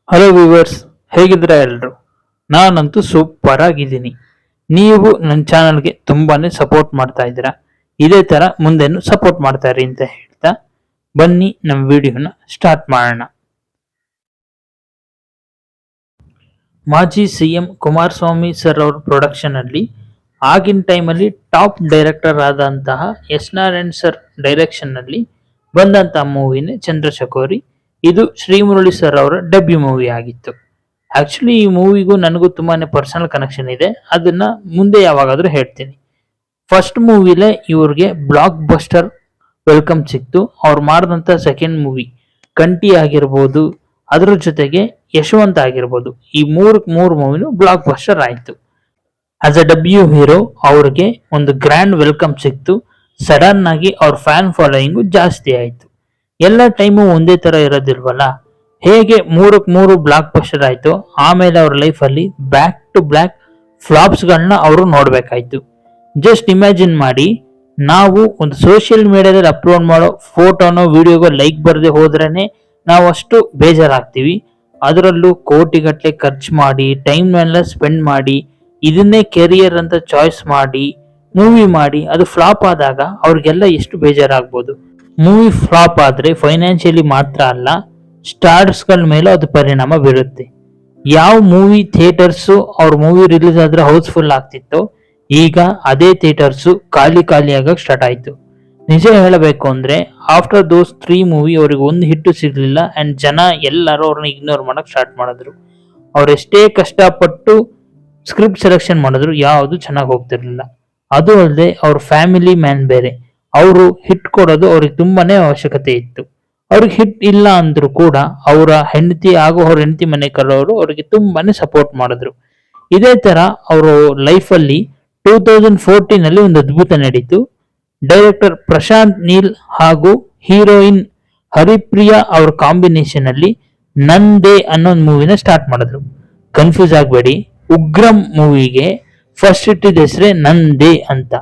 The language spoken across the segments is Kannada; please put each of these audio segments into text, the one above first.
ಹಲೋ ವ್ಯೂವರ್ಸ್, ಹೇಗಿದ್ದೀರಾ ಎಲ್ಲರೂ? ನಾನಂತೂ ಸೂಪರ್ ಆಗಿದ್ದೀನಿ. ನೀವು ನನ್ನ ಚಾನಲ್ಗೆ ತುಂಬಾನೇ ಸಪೋರ್ಟ್ ಮಾಡ್ತಾ ಇದ್ದೀರಾ. ಇದೇ ತರ ಮುಂದೆನೂ ಸಪೋರ್ಟ್ ಮಾಡ್ತಾ ಇರಿ ಅಂತ ಹೇಳ್ತಾ ಬನ್ನಿ ನಮ್ಮ ವಿಡಿಯೋನ ಸ್ಟಾರ್ಟ್ ಮಾಡೋಣ. ಮಾಜಿ ಸಿಎಂ ಕುಮಾರಸ್ವಾಮಿ ಸರ್ ಅವ್ರ ಪ್ರೊಡಕ್ಷನ್ ಅಲ್ಲಿ ಆಗಿನ ಟೈಮಲ್ಲಿ ಟಾಪ್ ಡೈರೆಕ್ಟರ್ ಆದಂತಹ ಎಸ್ ನಾರಾಯಣ್ ಸರ್ ಡೈರೆಕ್ಷನ್ ನಲ್ಲಿ ಬಂದಂತಹ ಮೂವಿನೇ ಚಂದ್ರಚಕೋರಿ. ಇದು ಶ್ರೀಮುರಳಿ ಸರ್ ಅವರ ಡೆಬ್ಯೂ ಮೂವಿ ಆಗಿತ್ತು. ಆಕ್ಚುಲಿ ಈ ಮೂವಿಗೂ ನನಗೂ ತುಂಬಾನೇ ಪರ್ಸನಲ್ ಕನೆಕ್ಷನ್ ಇದೆ. ಅದನ್ನ ಮುಂದೆ ಯಾವಾಗಾದ್ರೂ ಹೇಳ್ತೀನಿ. ಫಸ್ಟ್ ಮೂವಿಲೇ ಇವ್ರಿಗೆ ಬ್ಲಾಕ್ ಬಸ್ಟರ್ ವೆಲ್ಕಮ್ ಸಿಕ್ತು. ಅವ್ರು ಮಾಡಿದಂತ ಸೆಕೆಂಡ್ ಮೂವಿ ಕಂಟಿ ಆಗಿರ್ಬೋದು, ಅದ್ರ ಜೊತೆಗೆ ಯಶವಂತ ಆಗಿರ್ಬೋದು, ಈ ಮೂರು ಮೂವಿನೂ ಬ್ಲಾಕ್ ಬಸ್ಟರ್ ಆಯ್ತು. ಆಸ್ ಅ ಡೆಬ್ಯೂ ಹೀರೋ ಅವ್ರಿಗೆ ಒಂದು ಗ್ರ್ಯಾಂಡ್ ವೆಲ್ಕಮ್ ಸಿಕ್ತು. ಸಡನ್ ಆಗಿ ಅವ್ರ ಫ್ಯಾನ್ ಫಾಲೋಯಿಂಗು ಜಾಸ್ತಿ ಆಯ್ತು. ಎಲ್ಲ ಟೈಮು ಒಂದೇ ತರ ಇರೋದಿಲ್ವಲ್ಲ. ಹೇಗೆ ಮೂರು ಬ್ಲಾಕ್ ಬಸ್ಟರ್ ಆಯ್ತು, ಆಮೇಲೆ ಅವ್ರ ಲೈಫ್ ಅಲ್ಲಿ ಬ್ಯಾಕ್ ಟು ಬ್ಲಾಕ್ ಫ್ಲಾಪ್ಸ್ ಗಳನ್ನ ಅವರು ನೋಡ್ಬೇಕಾಯ್ತು. ಜಸ್ಟ್ ಇಮ್ಯಾಜಿನ್ ಮಾಡಿ, ನಾವು ಒಂದು ಸೋಷಿಯಲ್ ಮೀಡಿಯಾದಲ್ಲಿ ಅಪ್ಲೋಡ್ ಮಾಡೋ ಫೋಟೋನೋ ವಿಡಿಯೋಗೋ ಲೈಕ್ ಬರದೆ ಹೋದ್ರೇನೆ ನಾವು ಅಷ್ಟು ಬೇಜಾರಾಗ್ತೀವಿ. ಅದರಲ್ಲೂ ಕೋಟಿಗಟ್ಟಲೆ ಖರ್ಚು ಮಾಡಿ, ಟೈಮ್ ಎಲ್ಲ ಸ್ಪೆಂಡ್ ಮಾಡಿ, ಇದನ್ನೇ ಕೆರಿಯರ್ ಅಂತ ಚಾಯ್ಸ್ ಮಾಡಿ ಮೂವಿ ಮಾಡಿ ಅದು ಫ್ಲಾಪ್ ಆದಾಗ ಅವ್ರಿಗೆಲ್ಲ ಎಷ್ಟು ಬೇಜಾರಾಗ್ಬೋದು. ಮೂವಿ ಫ್ಲಾಪ್ ಆದ್ರೆ ಫೈನಾನ್ಷಿಯಲಿ ಮಾತ್ರ ಅಲ್ಲ, ಸ್ಟಾರ್ಸ್ ಗಳ ಮೇಲೆ ಅದು ಪರಿಣಾಮ ಬೀರುತ್ತೆ. ಯಾವ ಮೂವಿ ಥಿಯೇಟರ್ಸ್ ಅವ್ರ ಮೂವಿ ರಿಲೀಸ್ ಆದ್ರೆ ಹೌಸ್ಫುಲ್ ಆಗ್ತಿತ್ತು, ಈಗ ಅದೇ ಥಿಯೇಟರ್ಸ್ ಖಾಲಿ ಆಗಕ್ ಸ್ಟಾರ್ಟ್ ಆಯ್ತು. ನಿಜ ಹೇಳಬೇಕು ಅಂದ್ರೆ ಆಫ್ಟರ್ ದೋಸ್ 3 ಮೂವಿ ಅವ್ರಿಗೆ ಒಂದು ಹಿಟ್ಟು ಸಿಗ್ಲಿಲ್ಲ ಅಂಡ್ ಜನ ಎಲ್ಲರೂ ಅವ್ರನ್ನ ಇಗ್ನೋರ್ ಮಾಡಕ್ ಸ್ಟಾರ್ಟ್ ಮಾಡಿದ್ರು. ಅವ್ರೆಷ್ಟೇ ಕಷ್ಟಪಟ್ಟು ಸ್ಕ್ರಿಪ್ಟ್ ಸೆಲೆಕ್ಷನ್ ಮಾಡಿದ್ರು ಯಾವುದು ಚೆನ್ನಾಗಿ ಹೋಗ್ತಿರ್ಲಿಲ್ಲ. ಅದು ಅಲ್ಲದೆ ಅವ್ರ ಫ್ಯಾಮಿಲಿ ಮ್ಯಾನ್ ಬೇರೆ, ಅವರು ಹಿಟ್ ಕೊಡೋದು ಅವ್ರಿಗೆ ತುಂಬಾನೇ ಅವಶ್ಯಕತೆ ಇತ್ತು. ಅವ್ರಿಗೆ ಹಿಟ್ ಇಲ್ಲ ಅಂದ್ರೂ ಕೂಡ ಅವರ ಹೆಂಡತಿ ಹಾಗೂ ಅವ್ರ ಹೆಂಡತಿ ಮನೆ ಕರೋರು ಅವ್ರಿಗೆ ತುಂಬಾನೇ ಸಪೋರ್ಟ್ ಮಾಡಿದ್ರು. ಇದೇ ತರ ಅವರು ಲೈಫ್ ಅಲ್ಲಿ 2014 ಅಲ್ಲಿ ಒಂದು ಅದ್ಭುತ ನಡೀತು. ಡೈರೆಕ್ಟರ್ ಪ್ರಶಾಂತ್ ನೀಲ್ ಹಾಗೂ ಹೀರೋಯಿನ್ ಹರಿಪ್ರಿಯಾ ಅವ್ರ ಕಾಂಬಿನೇಷನ್ ಅಲ್ಲಿ ನಂದೇ ಅನ್ನೋ ಮೂವಿನ ಸ್ಟಾರ್ಟ್ ಮಾಡಿದ್ರು. ಕನ್ಫ್ಯೂಸ್ ಆಗ್ಬೇಡಿ, ಉಗ್ರಂ ಮೂವಿಗೆ ಫಸ್ಟ್ ಇಟ್ಟಿದ ಹೆಸರೇ ನಂದೇ ಅಂತ.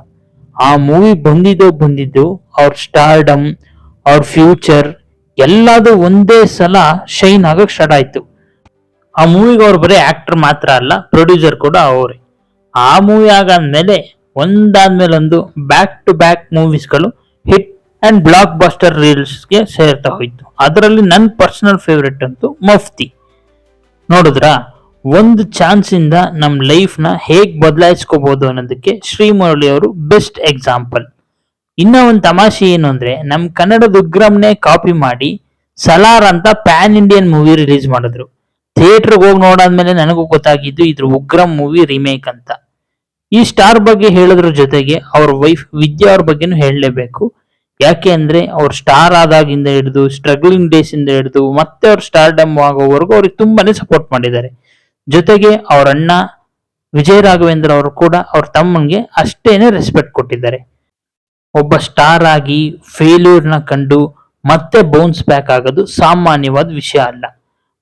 ಆ ಮೂವಿ ಬಂದಿದ್ದು ಅವ್ರ ಸ್ಟಾರ್ಡಮ್, ಅವ್ರ ಫ್ಯೂಚರ್ ಎಲ್ಲಾದು ಒಂದೇ ಸಲ ಶೈನ್ ಆಗಕ್ ಸ್ಟಾರ್ಟ್ ಆಯ್ತು. ಆ ಮೂವಿಗೆ ಅವ್ರು ಬರೀ ಆಕ್ಟರ್ ಮಾತ್ರ ಅಲ್ಲ, ಪ್ರೊಡ್ಯೂಸರ್ ಕೂಡ ಅವರೇ. ಆ ಮೂವಿ ಆಗಾದ್ಮೇಲೆ ಒಂದಾದ್ಮೇಲೆ ಒಂದು ಬ್ಯಾಕ್ ಟು ಬ್ಯಾಕ್ ಮೂವೀಸ್ಗಳು ಹಿಟ್ ಅಂಡ್ ಬ್ಲಾಕ್ ಬಸ್ಟರ್ ರೀಲ್ಸ್ಗೆ ಸೇರ್ತಾ ಹೋಯ್ತು. ಅದರಲ್ಲಿ ನನ್ನ ಪರ್ಸನಲ್ ಫೇವ್ರೆಟ್ ಅಂತೂ ಮಫ್ತಿ. ನೋಡಿದ್ರಾ, ಒಂದು ಚಾನ್ಸ್ ಇಂದ ನಮ್ ಲೈಫ್ ನ ಹೇಗ್ ಬದಲಾಯಿಸ್ಕೋಬಹುದು ಅನ್ನೋದಕ್ಕೆ ಶ್ರೀಮುರಳಿ ಅವರು ಬೆಸ್ಟ್ ಎಕ್ಸಾಂಪಲ್. ಇನ್ನ ಒಂದು ತಮಾಷೆ ಏನು ಅಂದ್ರೆ, ನಮ್ ಕನ್ನಡದ ಉಗ್ರಮ್ನೆ ಕಾಪಿ ಮಾಡಿ ಸಲಾರ್ ಅಂತ ಪ್ಯಾನ್ ಇಂಡಿಯನ್ ಮೂವಿ ರಿಲೀಸ್ ಮಾಡಿದ್ರು. ಥಿಯೇಟರ್ಗೆ ಹೋಗಿ ನೋಡಾದ್ಮೇಲೆ ನನಗೂ ಗೊತ್ತಾಗಿದ್ದು ಇದ್ರ ಉಗ್ರಂ ಮೂವಿ ರಿಮೇಕ್ ಅಂತ. ಈ ಸ್ಟಾರ್ ಬಗ್ಗೆ ಹೇಳೋದ್ರ ಜೊತೆಗೆ ಅವ್ರ ವೈಫ್ ವಿದ್ಯಾ ಅವ್ರ ಬಗ್ಗೆನೂ ಹೇಳಲೇಬೇಕು. ಯಾಕೆ ಅಂದ್ರೆ ಅವ್ರ ಸ್ಟಾರ್ ಆದಾಗಿಂದ ಹಿಡಿದು ಸ್ಟ್ರಗ್ಲಿಂಗ್ ಡೇಸ್ ಇಂದ ಹಿಡಿದು ಮತ್ತೆ ಅವ್ರ ಸ್ಟಾರ್ ಡಮ್ ಆಗೋವರೆಗೂ ಅವ್ರಿಗೆ ತುಂಬಾನೇ ಸಪೋರ್ಟ್ ಮಾಡಿದ್ದಾರೆ. ಜೊತೆಗೆ ಅವ್ರ ಅಣ್ಣ ವಿಜಯ್ ರಾಘವೇಂದ್ರ ಅವರು ಕೂಡ ಅವ್ರ ತಮ್ಮನ್ಗೆ ಅಷ್ಟೇನೆ ರೆಸ್ಪೆಕ್ಟ್ ಕೊಟ್ಟಿದ್ದಾರೆ. ಒಬ್ಬ ಸ್ಟಾರ್ ಆಗಿ ಫೇಲ್ಯೂರ್ನ ಕಂಡು ಮತ್ತೆ ಬೌನ್ಸ್ ಬ್ಯಾಕ್ ಆಗೋದು ಸಾಮಾನ್ಯವಾದ ವಿಷಯ ಅಲ್ಲ.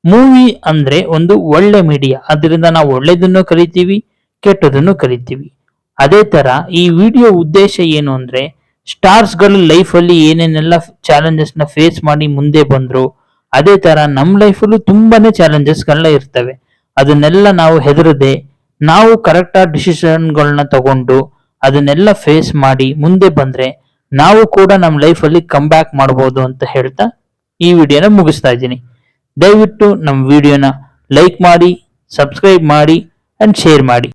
ಮೂವಿ ಅಂದ್ರೆ ಒಂದು ಒಳ್ಳೆ ಮೀಡಿಯಾ, ಅದರಿಂದ ನಾವು ಒಳ್ಳೇದನ್ನು ಕಲಿತೀವಿ, ಕೆಟ್ಟದನ್ನು ಕಲಿತೀವಿ. ಅದೇ ತರ ಈ ವಿಡಿಯೋ ಉದ್ದೇಶ ಏನು ಅಂದ್ರೆ, ಸ್ಟಾರ್ಸ್ ಗಳು ಲೈಫ್ ಅಲ್ಲಿ ಏನೇನೆಲ್ಲ ಚಾಲೆಂಜಸ್ ನ ಫೇಸ್ ಮಾಡಿ ಮುಂದೆ ಬಂದ್ರು, ಅದೇ ತರ ನಮ್ ಲೈಫಲ್ಲೂ ತುಂಬಾನೇ ಚಾಲೆಂಜಸ್ ಗಳನ್ನ ಇರ್ತವೆ. ಅದನ್ನೆಲ್ಲ ನಾವು ಹೆದರದೆ ನಾವು ಕರೆಕ್ಟ್ ಆದ ಡಿಸಿಷನ್ಗಳನ್ನ ತಗೊಂಡು ಅದನ್ನೆಲ್ಲ ಫೇಸ್ ಮಾಡಿ ಮುಂದೆ ಬಂದ್ರೆ ನಾವು ಕೂಡ ನಮ್ಮ ಲೈಫ್ ಅಲ್ಲಿ ಕಮ್ ಬ್ಯಾಕ್ ಮಾಡಬಹುದು ಅಂತ ಹೇಳ್ತಾ ಈ ವಿಡಿಯೋನ ಮುಗಿಸ್ತಾ ಇದ್ದೀನಿ. ದಯವಿಟ್ಟು ನಮ್ಮ ವಿಡಿಯೋನ ಲೈಕ್ ಮಾಡಿ, ಸಬ್ಸ್ಕ್ರೈಬ್ ಮಾಡಿ ಅಂಡ್ ಶೇರ್ ಮಾಡಿ.